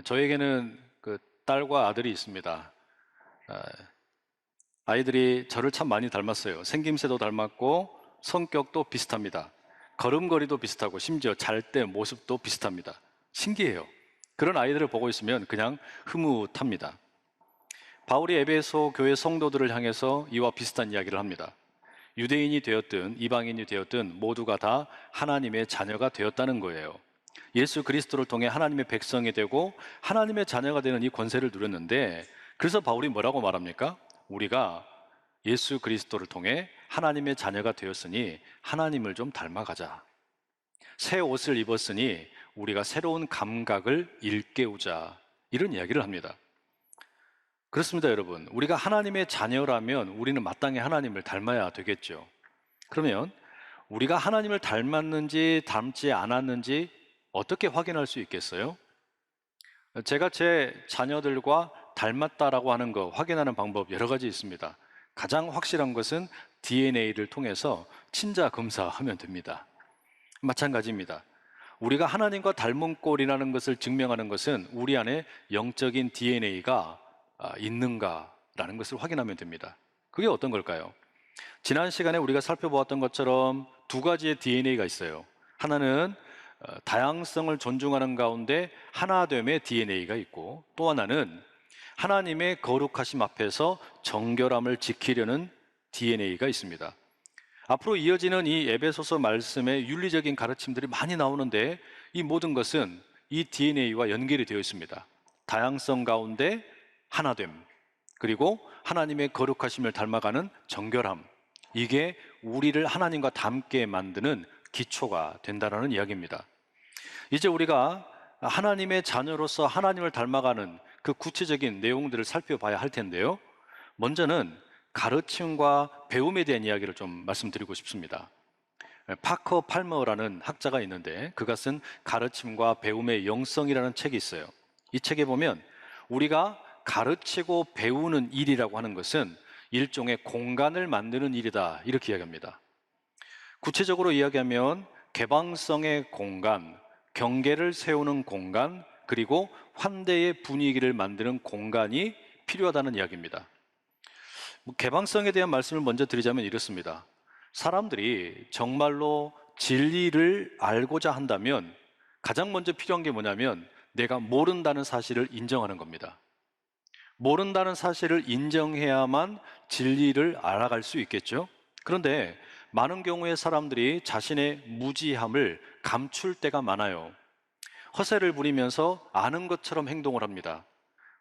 저에게는 딸과 아들이 있습니다. 아, 아이들이 저를 참 많이 닮았어요. 생김새도 닮았고 성격도 비슷합니다. 걸음걸이도 비슷하고 심지어 잘 때 모습도 비슷합니다. 신기해요. 그런 아이들을 보고 있으면 그냥 흐뭇합니다. 바울이 에베소 교회 성도들을 향해서 이와 비슷한 이야기를 합니다. 유대인이 되었든 이방인이 되었든 모두가 다 하나님의 자녀가 되었다는 거예요. 예수 그리스도를 통해 하나님의 백성이 되고 하나님의 자녀가 되는 이 권세를 누렸는데, 그래서 바울이 뭐라고 말합니까? 우리가 예수 그리스도를 통해 하나님의 자녀가 되었으니 하나님을 좀 닮아가자. 새 옷을 입었으니 우리가 새로운 감각을 일깨우자. 이런 이야기를 합니다. 그렇습니다, 여러분. 우리가 하나님의 자녀라면 우리는 마땅히 하나님을 닮아야 되겠죠. 그러면 우리가 하나님을 닮았는지 닮지 않았는지 어떻게 확인할 수 있겠어요? 제가 제 자녀들과 닮았다라고 하는 거 확인하는 방법 여러 가지 있습니다. 가장 확실한 것은 DNA를 통해서 친자 검사하면 됩니다. 마찬가지입니다. 우리가 하나님과 닮은 꼴이라는 것을 증명하는 것은 우리 안에 영적인 DNA가 있는가라는 것을 확인하면 됩니다. 그게 어떤 걸까요? 지난 시간에 우리가 살펴보았던 것처럼 두 가지의 DNA가 있어요. 하나는 다양성을 존중하는 가운데 하나됨의 DNA가 있고, 또 하나는 하나님의 거룩하심 앞에서 정결함을 지키려는 DNA가 있습니다. 앞으로 이어지는 이 에베소서 말씀의 윤리적인 가르침들이 많이 나오는데, 이 모든 것은 이 DNA와 연결이 되어 있습니다. 다양성 가운데 하나됨, 그리고 하나님의 거룩하심을 닮아가는 정결함, 이게 우리를 하나님과 닮게 만드는 기초가 된다는 이야기입니다. 이제 우리가 하나님의 자녀로서 하나님을 닮아가는 그 구체적인 내용들을 살펴봐야 할 텐데요. 먼저는 가르침과 배움에 대한 이야기를 좀 말씀드리고 싶습니다. 파커 팔머라는 학자가 있는데, 그가 쓴 가르침과 배움의 영성이라는 책이 있어요. 이 책에 보면 우리가 가르치고 배우는 일이라고 하는 것은 일종의 공간을 만드는 일이다, 이렇게 이야기합니다. 구체적으로 이야기하면 개방성의 공간, 경계를 세우는 공간, 그리고 환대의 분위기를 만드는 공간이 필요하다는 이야기입니다. 개방성에 대한 말씀을 먼저 드리자면 이렇습니다. 사람들이 정말로 진리를 알고자 한다면 가장 먼저 필요한 게 뭐냐면 내가 모른다는 사실을 인정하는 겁니다. 모른다는 사실을 인정해야만 진리를 알아갈 수 있겠죠. 그런데 많은 경우에 사람들이 자신의 무지함을 감출 때가 많아요. 허세를 부리면서 아는 것처럼 행동을 합니다.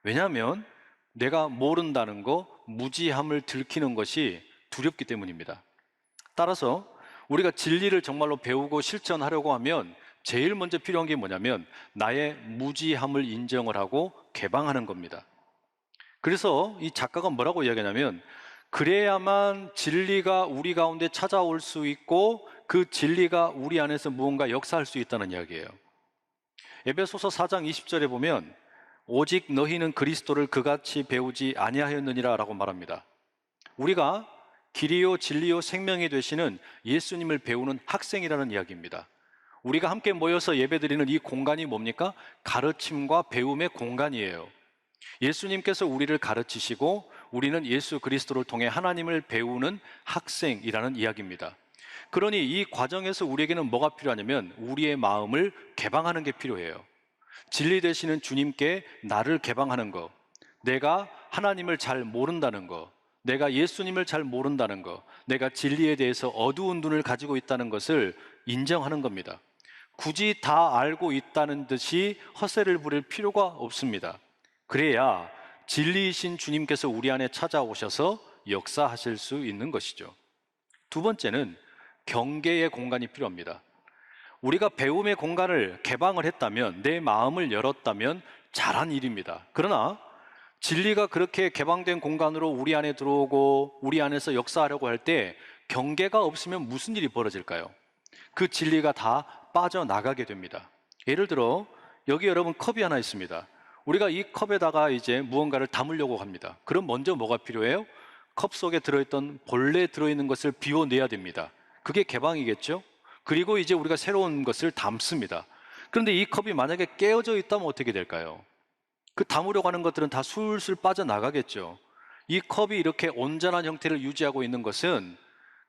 왜냐하면 내가 모른다는 거, 무지함을 들키는 것이 두렵기 때문입니다. 따라서 우리가 진리를 정말로 배우고 실천하려고 하면 제일 먼저 필요한 게 뭐냐면 나의 무지함을 인정을 하고 개방하는 겁니다. 그래서 이 작가가 뭐라고 이야기하냐면, 그래야만 진리가 우리 가운데 찾아올 수 있고 그 진리가 우리 안에서 무언가 역사할 수 있다는 이야기예요. 에베소서 4장 20절에 보면 오직 너희는 그리스도를 그같이 배우지 아니하였느니라 라고 말합니다. 우리가 길이요 진리요 생명이 되시는 예수님을 배우는 학생이라는 이야기입니다. 우리가 함께 모여서 예배드리는 이 공간이 뭡니까? 가르침과 배움의 공간이에요. 예수님께서 우리를 가르치시고 우리는 예수 그리스도를 통해 하나님을 배우는 학생이라는 이야기입니다. 그러니 이 과정에서 우리에게는 뭐가 필요하냐면 우리의 마음을 개방하는 게 필요해요. 진리 되시는 주님께 나를 개방하는 거, 내가 하나님을 잘 모른다는 거, 내가 예수님을 잘 모른다는 거, 내가 진리에 대해서 어두운 눈을 가지고 있다는 것을 인정하는 겁니다. 굳이 다 알고 있다는 듯이 허세를 부릴 필요가 없습니다. 그래야 진리이신 주님께서 우리 안에 찾아오셔서 역사하실 수 있는 것이죠. 두 번째는 경계의 공간이 필요합니다. 우리가 배움의 공간을 개방을 했다면, 내 마음을 열었다면 잘한 일입니다. 그러나 진리가 그렇게 개방된 공간으로 우리 안에 들어오고 우리 안에서 역사하려고 할 때 경계가 없으면 무슨 일이 벌어질까요? 그 진리가 다 빠져나가게 됩니다. 예를 들어 여기 여러분 컵이 하나 있습니다. 우리가 이 컵에다가 이제 무언가를 담으려고 합니다. 그럼 먼저 뭐가 필요해요? 컵 속에 들어있던 본래 들어있는 것을 비워내야 됩니다. 그게 개방이겠죠? 그리고 이제 우리가 새로운 것을 담습니다. 그런데 이 컵이 만약에 깨어져 있다면 어떻게 될까요? 그 담으려고 하는 것들은 다 술술 빠져나가겠죠. 이 컵이 이렇게 온전한 형태를 유지하고 있는 것은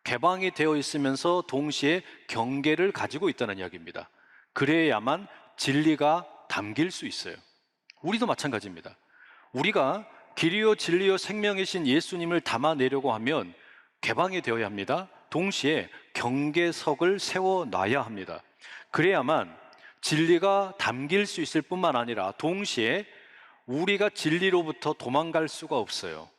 개방이 되어 있으면서 동시에 경계를 가지고 있다는 이야기입니다. 그래야만 진리가 담길 수 있어요. 우리도 마찬가지입니다. 우리가 길이요 진리요 생명이신 예수님을 담아내려고 하면 개방이 되어야 합니다. 동시에 경계석을 세워놔야 합니다. 그래야만 진리가 담길 수 있을 뿐만 아니라 동시에 우리가 진리로부터 도망갈 수가 없어요.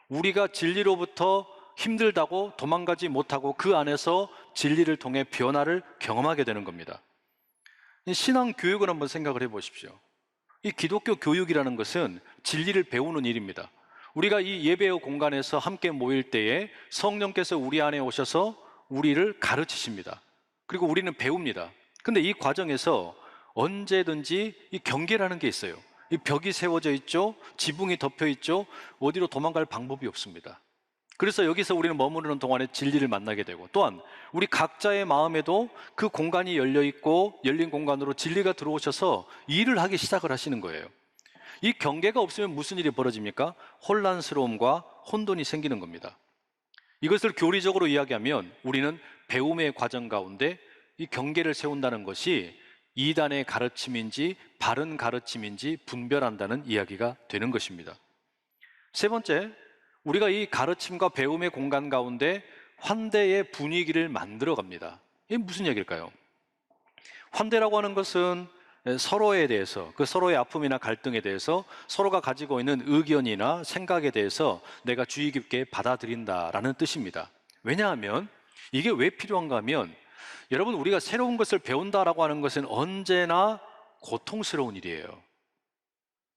우리가 진리로부터 힘들다고 도망가지 못하고 그 안에서 진리를 통해 변화를 경험하게 되는 겁니다. 신앙 교육을 한번 생각을 해보십시오. 이 기독교 교육이라는 것은 진리를 배우는 일입니다. 우리가 이 예배의 공간에서 함께 모일 때에 성령께서 우리 안에 오셔서 우리를 가르치십니다. 그리고 우리는 배웁니다. 근데 이 과정에서 언제든지 이 경계라는 게 있어요. 이 벽이 세워져 있죠. 지붕이 덮여 있죠. 어디로 도망갈 방법이 없습니다. 그래서 여기서 우리는 머무르는 동안에 진리를 만나게 되고, 또한 우리 각자의 마음에도 그 공간이 열려 있고 열린 공간으로 진리가 들어오셔서 일을 하기 시작을 하시는 거예요. 이 경계가 없으면 무슨 일이 벌어집니까? 혼란스러움과 혼돈이 생기는 겁니다. 이것을 교리적으로 이야기하면 우리는 배움의 과정 가운데 이 경계를 세운다는 것이 이단의 가르침인지 바른 가르침인지 분별한다는 이야기가 되는 것입니다. 세 번째, 우리가 이 가르침과 배움의 공간 가운데 환대의 분위기를 만들어 갑니다. 이게 무슨 얘기일까요? 환대라고 하는 것은 서로에 대해서, 그 서로의 아픔이나 갈등에 대해서 서로가 가지고 있는 의견이나 생각에 대해서 내가 주의 깊게 받아들인다라는 뜻입니다. 왜냐하면 이게 왜 필요한가 하면, 여러분, 우리가 새로운 것을 배운다라고 하는 것은 언제나 고통스러운 일이에요.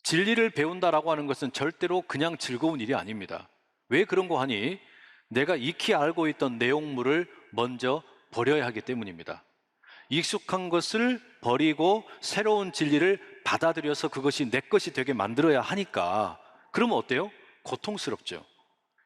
진리를 배운다라고 하는 것은 절대로 그냥 즐거운 일이 아닙니다. 왜 그런 거 하니? 내가 익히 알고 있던 내용물을 먼저 버려야 하기 때문입니다. 익숙한 것을 버리고 새로운 진리를 받아들여서 그것이 내 것이 되게 만들어야 하니까, 그러면 어때요? 고통스럽죠.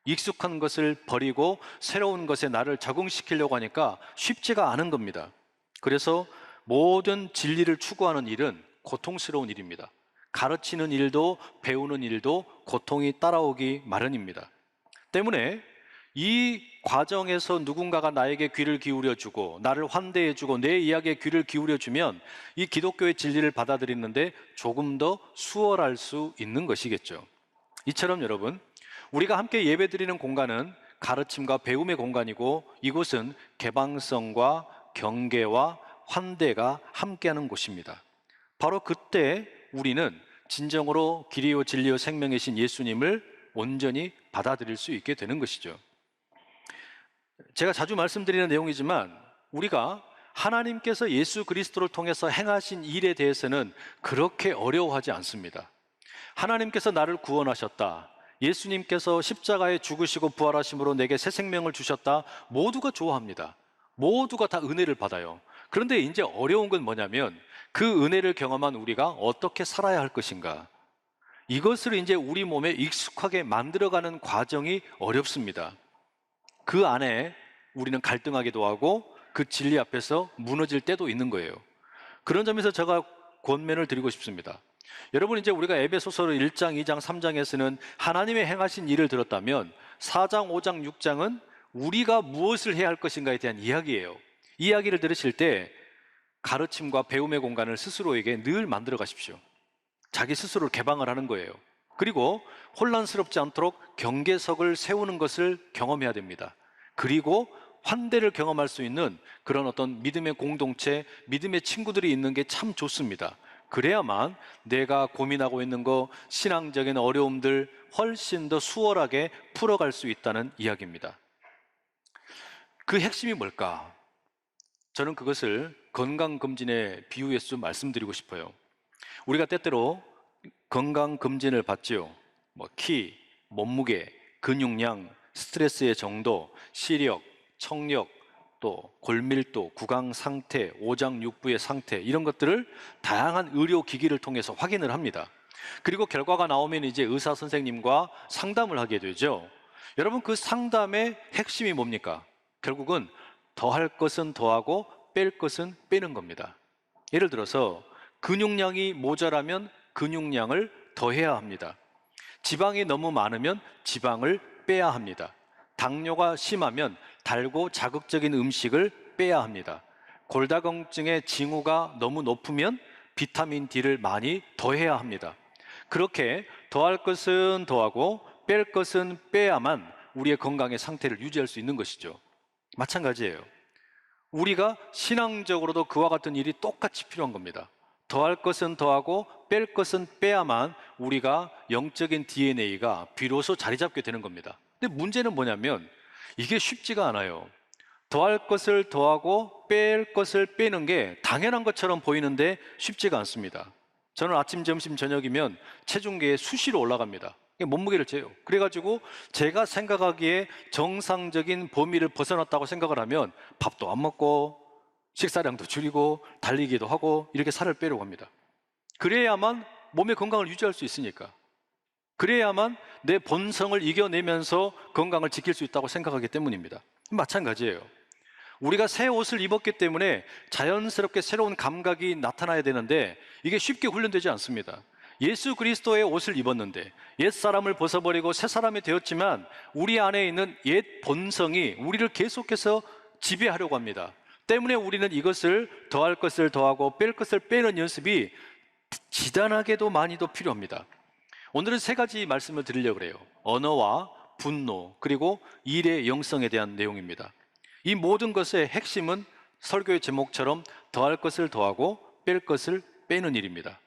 익숙한 것을 버리고 새로운 것에 나를 적응시키려고 하니까 쉽지가 않은 겁니다. 그래서 모든 진리를 추구하는 일은 고통스러운 일입니다. 가르치는 일도 배우는 일도 고통이 따라오기 마련입니다. 때문에 이 과정에서 누군가가 나에게 귀를 기울여주고 나를 환대해주고 내 이야기에 귀를 기울여주면 이 기독교의 진리를 받아들이는데 조금 더 수월할 수 있는 것이겠죠. 이처럼 여러분, 우리가 함께 예배드리는 공간은 가르침과 배움의 공간이고, 이곳은 개방성과 경계와 환대가 함께하는 곳입니다. 바로 그때 우리는 진정으로 길이요 진리요 생명이신 예수님을 온전히 받아들일 수 있게 되는 것이죠. 제가 자주 말씀드리는 내용이지만, 우리가 하나님께서 예수 그리스도를 통해서 행하신 일에 대해서는 그렇게 어려워하지 않습니다. 하나님께서 나를 구원하셨다, 예수님께서 십자가에 죽으시고 부활하심으로 내게 새 생명을 주셨다, 모두가 좋아합니다. 모두가 다 은혜를 받아요. 그런데 이제 어려운 건 뭐냐면, 그 은혜를 경험한 우리가 어떻게 살아야 할 것인가, 이것을 이제 우리 몸에 익숙하게 만들어가는 과정이 어렵습니다. 그 안에 우리는 갈등하기도 하고 그 진리 앞에서 무너질 때도 있는 거예요. 그런 점에서 제가 권면을 드리고 싶습니다. 여러분, 이제 우리가 에베소서 1장, 2장, 3장에서는 하나님의 행하신 일을 들었다면 4장, 5장, 6장은 우리가 무엇을 해야 할 것인가에 대한 이야기예요. 이 이야기를 들으실 때 가르침과 배움의 공간을 스스로에게 늘 만들어 가십시오. 자기 스스로를 개방을 하는 거예요. 그리고 혼란스럽지 않도록 경계석을 세우는 것을 경험해야 됩니다. 그리고 환대를 경험할 수 있는 그런 어떤 믿음의 공동체, 믿음의 친구들이 있는 게 참 좋습니다. 그래야만 내가 고민하고 있는 거, 신앙적인 어려움들 훨씬 더 수월하게 풀어갈 수 있다는 이야기입니다. 그 핵심이 뭘까? 저는 그것을 건강검진에 비유해서 좀 말씀드리고 싶어요. 우리가 때때로 건강검진을 받지요. 키, 몸무게, 근육량, 스트레스의 정도, 시력, 청력, 또 골밀도, 구강 상태, 오장육부의 상태, 이런 것들을 다양한 의료 기기를 통해서 확인을 합니다. 그리고 결과가 나오면 이제 의사 선생님과 상담을 하게 되죠. 여러분, 그 상담의 핵심이 뭡니까? 결국은 더할 것은 더하고 뺄 것은 빼는 겁니다. 예를 들어서 근육량이 모자라면 근육량을 더해야 합니다. 지방이 너무 많으면 지방을 빼야 합니다. 당뇨가 심하면 달고 자극적인 음식을 빼야 합니다. 골다공증의 징후가 너무 높으면 비타민 D를 많이 더해야 합니다. 그렇게 더할 것은 더하고 뺄 것은 빼야만 우리의 건강의 상태를 유지할 수 있는 것이죠. 마찬가지예요. 우리가 신앙적으로도 그와 같은 일이 똑같이 필요한 겁니다. 더할 것은 더하고 뺄 것은 빼야만 우리가 영적인 DNA가 비로소 자리 잡게 되는 겁니다. 근데 문제는 뭐냐면 이게 쉽지가 않아요. 더할 것을 더하고 뺄 것을 빼는 게 당연한 것처럼 보이는데 쉽지가 않습니다. 저는 아침, 점심, 저녁이면 체중계에 수시로 올라갑니다. 몸무게를 재요. 그래가지고 제가 생각하기에 정상적인 범위를 벗어났다고 생각을 하면 밥도 안 먹고 식사량도 줄이고 달리기도 하고 이렇게 살을 빼려고 합니다. 그래야만 몸의 건강을 유지할 수 있으니까. 그래야만 내 본성을 이겨내면서 건강을 지킬 수 있다고 생각하기 때문입니다. 마찬가지예요. 우리가 새 옷을 입었기 때문에 자연스럽게 새로운 감각이 나타나야 되는데 이게 쉽게 훈련되지 않습니다. 예수 그리스도의 옷을 입었는데 옛 사람을 벗어버리고 새 사람이 되었지만 우리 안에 있는 옛 본성이 우리를 계속해서 지배하려고 합니다. 때문에 우리는 이것을 더할 것을 더하고 뺄 것을 빼는 연습이 지단하게도 많이도 필요합니다. 오늘은 세 가지 말씀을 드리려고 해요. 언어와 분노 그리고 일의 영성에 대한 내용입니다. 이 모든 것의 핵심은 설교의 제목처럼 더할 것을 더하고 뺄 것을 빼는 일입니다.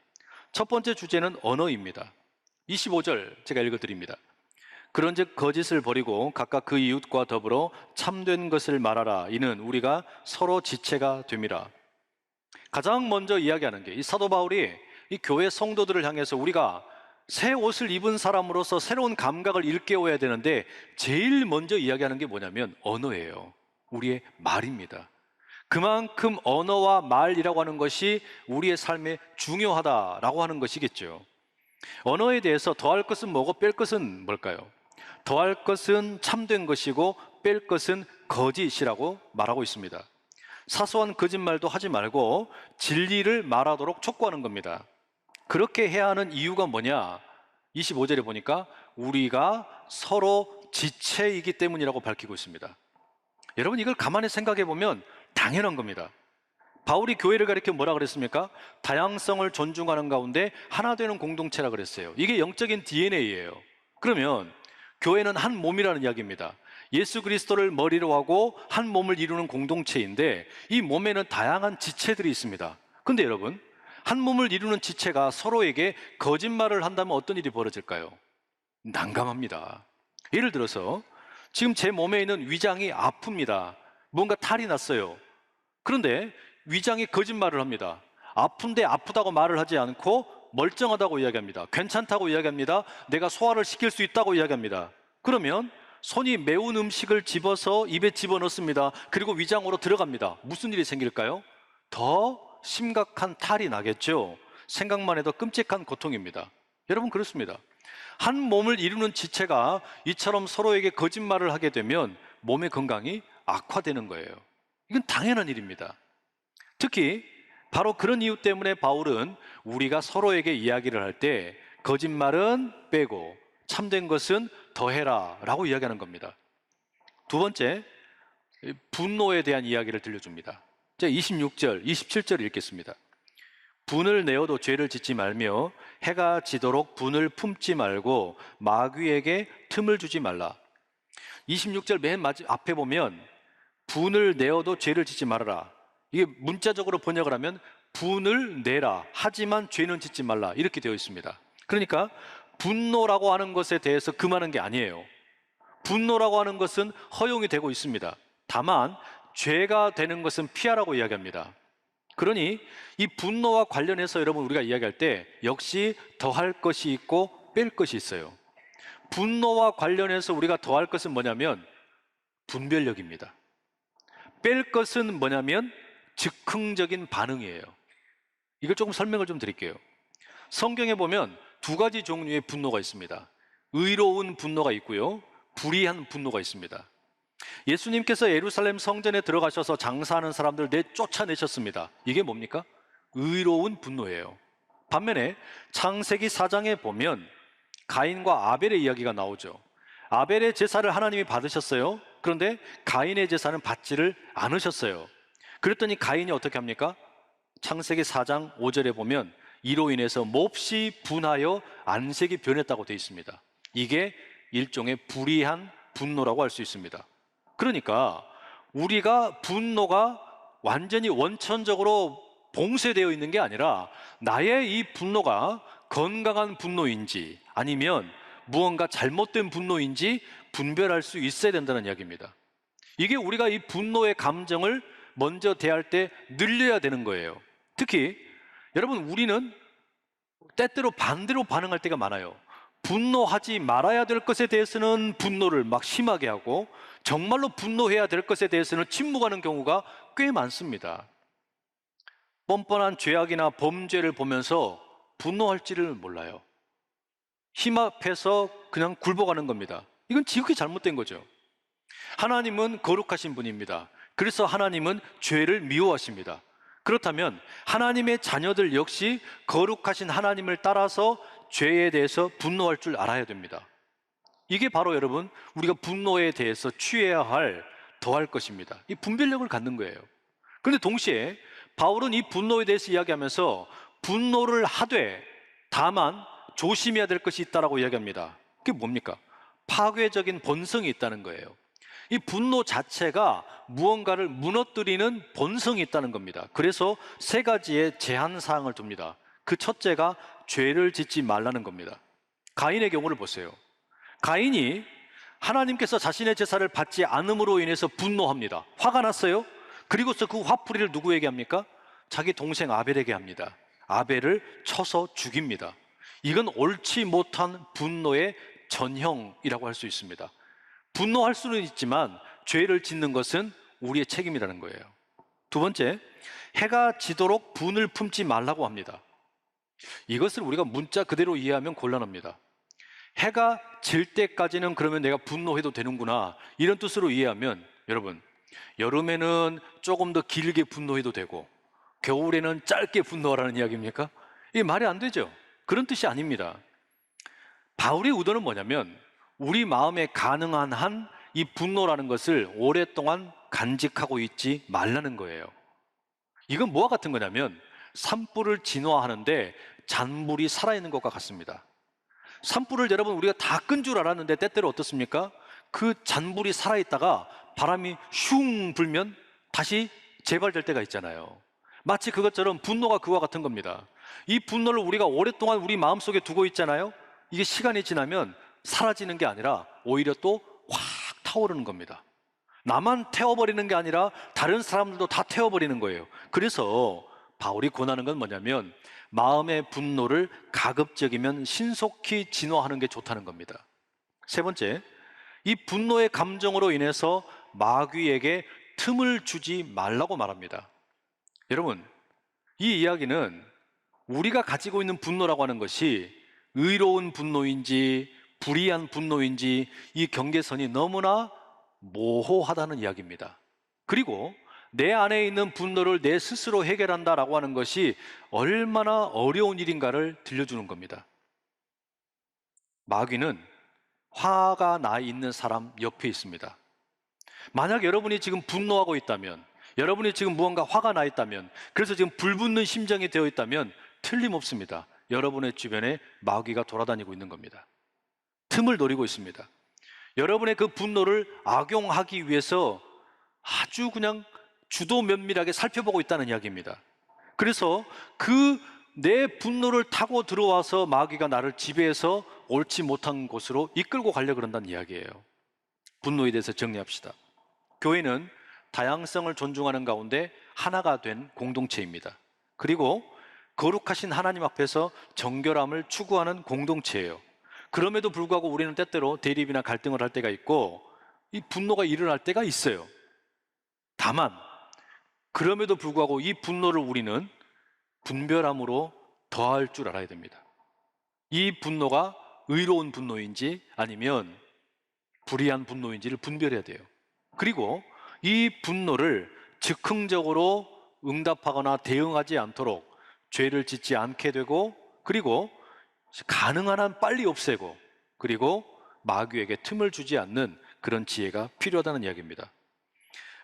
첫 번째 주제는 언어입니다. 25절 제가 읽어드립니다. 그런즉 거짓을 버리고 각각 그 이웃과 더불어 참된 것을 말하라. 이는 우리가 서로 지체가 됨이라. 가장 먼저 이야기하는 게 이 사도 바울이 이 교회 성도들을 향해서 우리가 새 옷을 입은 사람으로서 새로운 감각을 일깨워야 되는데 제일 먼저 이야기하는 게 뭐냐면 언어예요. 우리의 말입니다. 그만큼 언어와 말이라고 하는 것이 우리의 삶에 중요하다라고 하는 것이겠죠. 언어에 대해서 더할 것은 뭐고 뺄 것은 뭘까요? 더할 것은 참된 것이고 뺄 것은 거짓이라고 말하고 있습니다. 사소한 거짓말도 하지 말고 진리를 말하도록 촉구하는 겁니다. 그렇게 해야 하는 이유가 뭐냐? 25절에 보니까 우리가 서로 지체이기 때문이라고 밝히고 있습니다. 여러분 이걸 가만히 생각해 보면 당연한 겁니다. 바울이 교회를 가리켜 뭐라 그랬습니까? 다양성을 존중하는 가운데 하나 되는 공동체라 그랬어요. 이게 영적인 DNA예요. 그러면 교회는 한 몸이라는 이야기입니다. 예수 그리스도를 머리로 하고 한 몸을 이루는 공동체인데 이 몸에는 다양한 지체들이 있습니다. 근데 여러분 한 몸을 이루는 지체가 서로에게 거짓말을 한다면 어떤 일이 벌어질까요? 난감합니다. 예를 들어서 지금 제 몸에 있는 위장이 아픕니다. 뭔가 탈이 났어요. 그런데 위장이 거짓말을 합니다. 아픈데 아프다고 말을 하지 않고 멀쩡하다고 이야기합니다. 괜찮다고 이야기합니다. 내가 소화를 시킬 수 있다고 이야기합니다. 그러면 손이 매운 음식을 집어서 입에 집어넣습니다. 그리고 위장으로 들어갑니다. 무슨 일이 생길까요? 더 심각한 탈이 나겠죠. 생각만 해도 끔찍한 고통입니다. 여러분 그렇습니다. 한 몸을 이루는 지체가 이처럼 서로에게 거짓말을 하게 되면 몸의 건강이 악화되는 거예요. 이건 당연한 일입니다. 특히 바로 그런 이유 때문에 바울은 우리가 서로에게 이야기를 할 때 거짓말은 빼고 참된 것은 더해라 라고 이야기하는 겁니다. 두 번째, 분노에 대한 이야기를 들려줍니다. 제 26절, 27절 읽겠습니다. 분을 내어도 죄를 짓지 말며 해가 지도록 분을 품지 말고 마귀에게 틈을 주지 말라. 26절 맨 앞에 보면 분을 내어도 죄를 짓지 말아라. 이게 문자적으로 번역을 하면 분을 내라 하지만 죄는 짓지 말라 이렇게 되어 있습니다. 그러니까 분노라고 하는 것에 대해서 금하는 게 아니에요. 분노라고 하는 것은 허용이 되고 있습니다. 다만 죄가 되는 것은 피하라고 이야기합니다. 그러니 이 분노와 관련해서 여러분 우리가 이야기할 때 역시 더할 것이 있고 뺄 것이 있어요. 분노와 관련해서 우리가 더할 것은 뭐냐면 분별력입니다. 뺄 것은 뭐냐면 즉흥적인 반응이에요. 이걸 조금 설명을 좀 드릴게요. 성경에 보면 두 가지 종류의 분노가 있습니다. 의로운 분노가 있고요, 불의한 분노가 있습니다. 예수님께서 예루살렘 성전에 들어가셔서 장사하는 사람들 쫓아내셨습니다. 이게 뭡니까? 의로운 분노예요. 반면에 창세기 4장에 보면 가인과 아벨의 이야기가 나오죠. 아벨의 제사를 하나님이 받으셨어요. 그런데 가인의 제사는 받지를 않으셨어요. 그랬더니 가인이 어떻게 합니까? 창세기 4장 5절에 보면 이로 인해서 몹시 분하여 안색이 변했다고 되어 있습니다. 이게 일종의 불의한 분노라고 할 수 있습니다. 그러니까 우리가 분노가 완전히 원천적으로 봉쇄되어 있는 게 아니라 나의 이 분노가 건강한 분노인지 아니면 무언가 잘못된 분노인지 분별할 수 있어야 된다는 이야기입니다. 이게 우리가 이 분노의 감정을 먼저 대할 때 늘려야 되는 거예요. 특히 여러분, 우리는 때때로 반대로 반응할 때가 많아요. 분노하지 말아야 될 것에 대해서는 분노를 막 심하게 하고 정말로 분노해야 될 것에 대해서는 침묵하는 경우가 꽤 많습니다. 뻔뻔한 죄악이나 범죄를 보면서 분노할지를 몰라요. 힘 앞에서 그냥 굴복하는 겁니다. 이건 지극히 잘못된 거죠. 하나님은 거룩하신 분입니다. 그래서 하나님은 죄를 미워하십니다. 그렇다면 하나님의 자녀들 역시 거룩하신 하나님을 따라서 죄에 대해서 분노할 줄 알아야 됩니다. 이게 바로 여러분, 우리가 분노에 대해서 취해야 할, 더할 것입니다. 이 분별력을 갖는 거예요. 그런데 동시에 바울은 이 분노에 대해서 이야기하면서 분노를 하되 다만 조심해야 될 것이 있다라고 이야기합니다. 그게 뭡니까? 파괴적인 본성이 있다는 거예요. 이 분노 자체가 무언가를 무너뜨리는 본성이 있다는 겁니다. 그래서 세 가지의 제한 사항을 둡니다. 그 첫째가 죄를 짓지 말라는 겁니다. 가인의 경우를 보세요. 가인이 하나님께서 자신의 제사를 받지 않음으로 인해서 분노합니다. 화가 났어요. 그리고서 그 화풀이를 누구에게 합니까? 자기 동생 아벨에게 합니다. 아벨을 쳐서 죽입니다. 이건 옳지 못한 분노의 전형이라고 할 수 있습니다. 분노할 수는 있지만 죄를 짓는 것은 우리의 책임이라는 거예요. 두 번째, 해가 지도록 분을 품지 말라고 합니다. 이것을 우리가 문자 그대로 이해하면 곤란합니다. 해가 질 때까지는 그러면 내가 분노해도 되는구나, 이런 뜻으로 이해하면, 여러분, 여름에는 조금 더 길게 분노해도 되고 겨울에는 짧게 분노하라는 이야기입니까? 이게 말이 안 되죠. 그런 뜻이 아닙니다. 바울의 의도는 뭐냐면 우리 마음에 가능한 한 이 분노라는 것을 오랫동안 간직하고 있지 말라는 거예요. 이건 뭐와 같은 거냐면 산불을 진화하는데 잔불이 살아있는 것과 같습니다. 산불을 여러분 우리가 다 끈 줄 알았는데 때때로 어떻습니까? 그 잔불이 살아있다가 바람이 슝 불면 다시 재발될 때가 있잖아요. 마치 그것처럼 분노가 그와 같은 겁니다. 이 분노를 우리가 오랫동안 우리 마음속에 두고 있잖아요. 이게 시간이 지나면 사라지는 게 아니라 오히려 또 확 타오르는 겁니다. 나만 태워버리는 게 아니라 다른 사람들도 다 태워버리는 거예요. 그래서 바울이 권하는 건 뭐냐면 마음의 분노를 가급적이면 신속히 진화하는 게 좋다는 겁니다. 세 번째, 이 분노의 감정으로 인해서 마귀에게 틈을 주지 말라고 말합니다. 여러분, 이 이야기는 우리가 가지고 있는 분노라고 하는 것이 의로운 분노인지 불의한 분노인지 이 경계선이 너무나 모호하다는 이야기입니다. 그리고 내 안에 있는 분노를 내 스스로 해결한다라고 하는 것이 얼마나 어려운 일인가를 들려주는 겁니다. 마귀는 화가 나 있는 사람 옆에 있습니다. 만약 여러분이 지금 분노하고 있다면, 여러분이 지금 무언가 화가 나 있다면, 그래서 지금 불붙는 심정이 되어 있다면 틀림없습니다. 여러분의 주변에 마귀가 돌아다니고 있는 겁니다. 틈을 노리고 있습니다. 여러분의 그 분노를 악용하기 위해서 아주 그냥 주도 면밀하게 살펴보고 있다는 이야기입니다. 그래서 그 내 분노를 타고 들어와서 마귀가 나를 지배해서 옳지 못한 곳으로 이끌고 가려고 그런다는 이야기예요. 분노에 대해서 정리합시다. 교회는 다양성을 존중하는 가운데 하나가 된 공동체입니다. 그리고 거룩하신 하나님 앞에서 정결함을 추구하는 공동체예요. 그럼에도 불구하고 우리는 때때로 대립이나 갈등을 할 때가 있고 이 분노가 일어날 때가 있어요. 다만 그럼에도 불구하고 이 분노를 우리는 분별함으로 더할 줄 알아야 됩니다. 이 분노가 의로운 분노인지 아니면 불의한 분노인지를 분별해야 돼요. 그리고 이 분노를 즉흥적으로 응답하거나 대응하지 않도록 죄를 짓지 않게 되고, 그리고 가능한 한 빨리 없애고, 그리고 마귀에게 틈을 주지 않는 그런 지혜가 필요하다는 이야기입니다.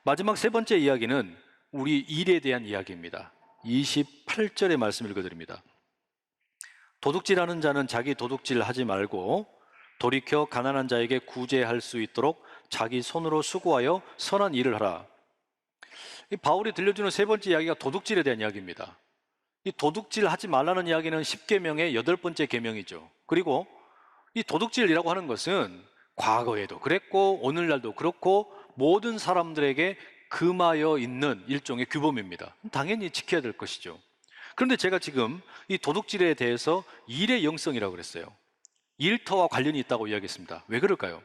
마지막 세 번째 이야기는 우리 일에 대한 이야기입니다. 28절의 말씀 읽어드립니다. 도둑질하는 자는 자기 도둑질 하지 말고 돌이켜 가난한 자에게 구제할 수 있도록 자기 손으로 수고하여 선한 일을 하라. 이 바울이 들려주는 세 번째 이야기가 도둑질에 대한 이야기입니다. 이 도둑질 하지 말라는 이야기는 10계명의 8번째 계명이죠. 그리고 이 도둑질이라고 하는 것은 과거에도 그랬고 오늘날도 그렇고 모든 사람들에게 금하여 있는 일종의 규범입니다. 당연히 지켜야 될 것이죠. 그런데 제가 지금 이 도둑질에 대해서 일의 영성이라고 그랬어요. 일터와 관련이 있다고 이야기했습니다. 왜 그럴까요?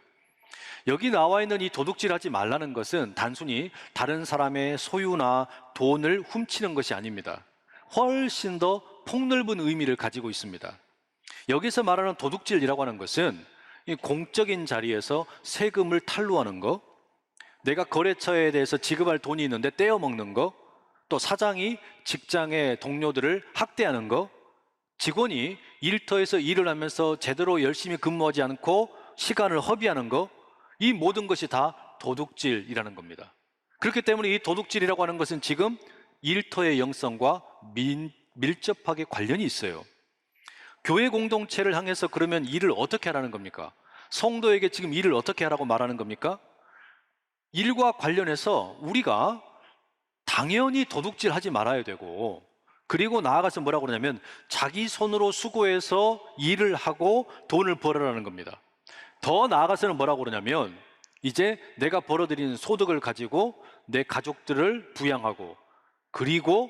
여기 나와 있는 이 도둑질하지 말라는 것은 단순히 다른 사람의 소유나 돈을 훔치는 것이 아닙니다. 훨씬 더 폭넓은 의미를 가지고 있습니다. 여기서 말하는 도둑질이라고 하는 것은 이 공적인 자리에서 세금을 탈루하는 거, 내가 거래처에 대해서 지급할 돈이 있는데 떼어먹는 거, 또 사장이 직장의 동료들을 학대하는 거, 직원이 일터에서 일을 하면서 제대로 열심히 근무하지 않고 시간을 허비하는 거, 이 모든 것이 다 도둑질이라는 겁니다. 그렇기 때문에 이 도둑질이라고 하는 것은 지금 일터의 영성과 밀접하게 관련이 있어요. 교회 공동체를 향해서 그러면 일을 어떻게 하라는 겁니까? 성도에게 지금 일을 어떻게 하라고 말하는 겁니까? 일과 관련해서 우리가 당연히 도둑질 하지 말아야 되고, 그리고 나아가서 뭐라고 그러냐면 자기 손으로 수고해서 일을 하고 돈을 벌어라는 겁니다. 더 나아가서는 뭐라고 그러냐면 이제 내가 벌어들인 소득을 가지고 내 가족들을 부양하고, 그리고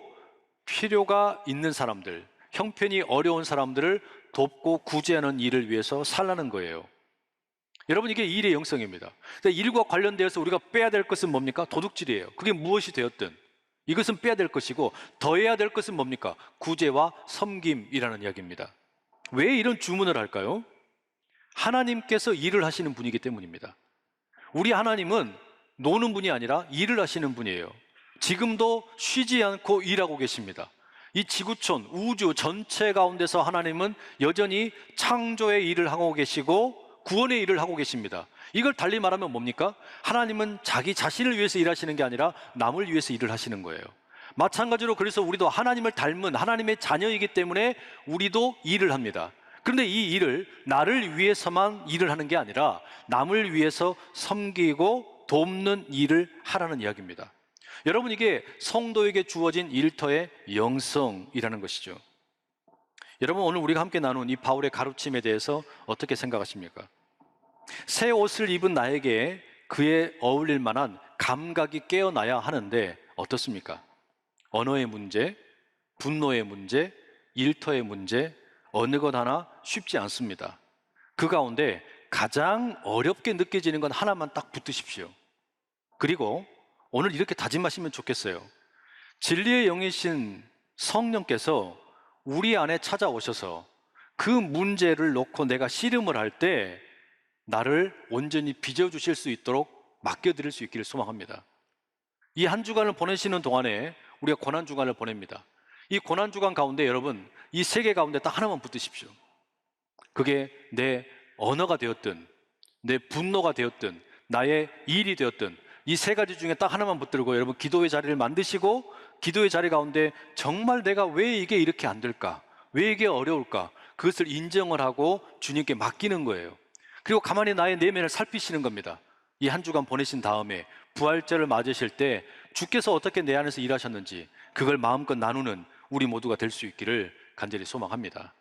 필요가 있는 사람들, 형편이 어려운 사람들을 돕고 구제하는 일을 위해서 살라는 거예요. 여러분, 이게 일의 영성입니다. 일과 관련되어서 우리가 빼야 될 것은 뭡니까? 도둑질이에요. 그게 무엇이 되었든 이것은 빼야 될 것이고, 더해야 될 것은 뭡니까? 구제와 섬김이라는 이야기입니다. 왜 이런 주문을 할까요? 하나님께서 일을 하시는 분이기 때문입니다. 우리 하나님은 노는 분이 아니라 일을 하시는 분이에요. 지금도 쉬지 않고 일하고 계십니다. 이 지구촌, 우주 전체 가운데서 하나님은 여전히 창조의 일을 하고 계시고 구원의 일을 하고 계십니다. 이걸 달리 말하면 뭡니까? 하나님은 자기 자신을 위해서 일하시는 게 아니라 남을 위해서 일을 하시는 거예요. 마찬가지로 그래서 우리도 하나님을 닮은 하나님의 자녀이기 때문에 우리도 일을 합니다. 그런데 이 일을 나를 위해서만 일을 하는 게 아니라 남을 위해서 섬기고 돕는 일을 하라는 이야기입니다. 여러분, 이게 성도에게 주어진 일터의 영성이라는 것이죠. 여러분, 오늘 우리가 함께 나눈 이 바울의 가르침에 대해서 어떻게 생각하십니까? 새 옷을 입은 나에게 그에 어울릴 만한 감각이 깨어나야 하는데 어떻습니까? 언어의 문제, 분노의 문제, 일터의 문제, 어느 것 하나 쉽지 않습니다. 그 가운데 가장 어렵게 느껴지는 건 하나만 딱 붙드십시오. 그리고 오늘 이렇게 다짐하시면 좋겠어요. 진리의 영이신 성령께서 우리 안에 찾아오셔서 그 문제를 놓고 내가 씨름을 할 때 나를 온전히 빚어주실 수 있도록 맡겨드릴 수 있기를 소망합니다. 이 한 주간을 보내시는 동안에 우리가 고난주간을 보냅니다. 이 고난주간 가운데 여러분, 이 세 개 가운데 딱 하나만 붙드십시오. 그게 내 언어가 되었든 내 분노가 되었든 나의 일이 되었든 이 세 가지 중에 딱 하나만 붙들고 여러분 기도의 자리를 만드시고, 기도의 자리 가운데 정말 내가 왜 이게 이렇게 안 될까? 왜 이게 어려울까? 그것을 인정을 하고 주님께 맡기는 거예요. 그리고 가만히 나의 내면을 살피시는 겁니다. 이 한 주간 보내신 다음에 부활절을 맞으실 때 주께서 어떻게 내 안에서 일하셨는지 그걸 마음껏 나누는 우리 모두가 될 수 있기를 간절히 소망합니다.